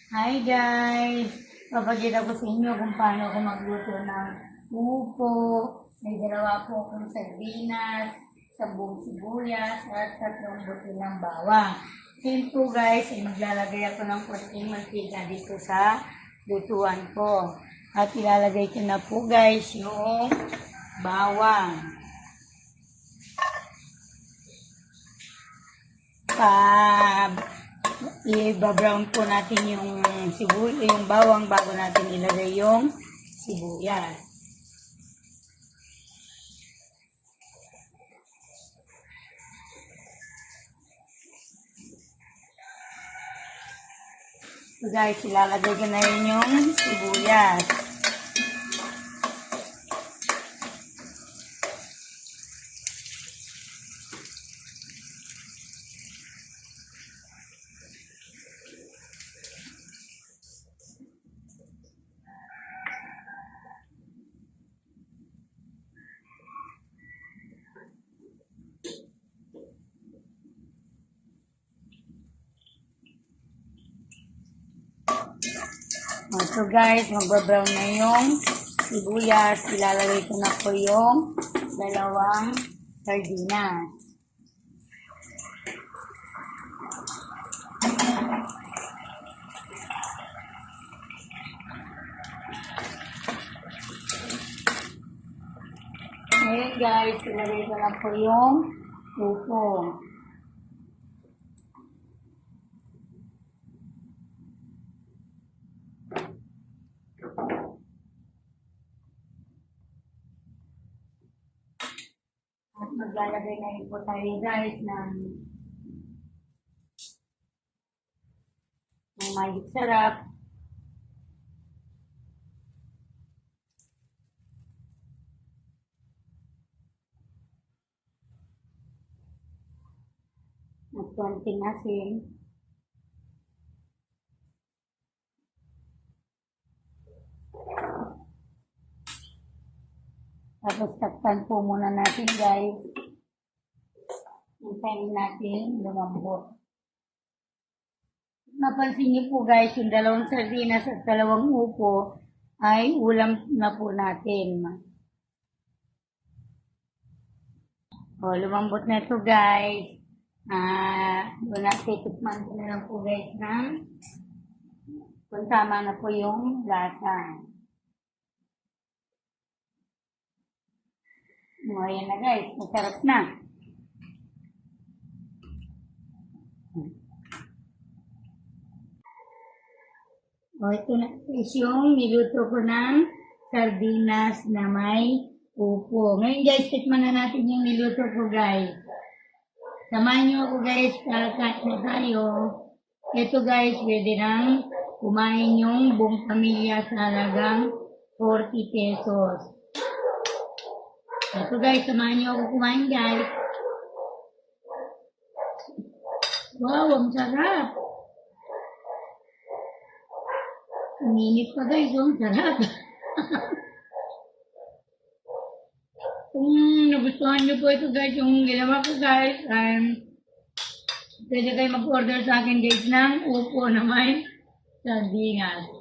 Hi guys! Papakita ko sa inyo kung paano ako magluto ng upo. May dalawa po akong sardinas, sabong sibuyas, at 3 butil ng bawang. Then po guys, ay maglalagay ako ng konting mantika dito sa lutuan ko. At ilalagay ko na po guys yung bawang. I-brown po natin yung yung bawang bago natin ilagay yung sibuyas. So guys, ilalagay ko na rin yung sibuyas. So guys, magbabrown na yung sibuyas. Ilalagay ko na po yung 2 sardinas. Ngayon guys, ilalagay ko na po yung upo. At maglalagay na rin po tayo guys ng magic sarap. At konting asin. Tapos takpan po muna natin guys. Hintayin natin lumambot. Napansin niyo po guys, yung 2 sardinas at 2 upo ay ulam na po natin. O, lumambot na ito guys. Titikman ko na lang po guys ng kung tama na po yung lasa. O, ayan na guys, masarap na. O, ito na is yung niluto ko ng sardinas na may upo. Ngayon guys, tikman na natin yung niluto ko guys. Samahan nyo ako guys, kain na tayo. Ito guys, pwede nang kumain yung buong pamilya sa halagang 40 pesos. Ito guys, samahan nyo ako kumain guys. Wow, ang sarap! Ang init pa guys, ang sarap! Kung nagustuhan nyo po ito guys, yung ginawa ko guys, pwede kayo mag-order sa akin guys ng upo na may sardinas.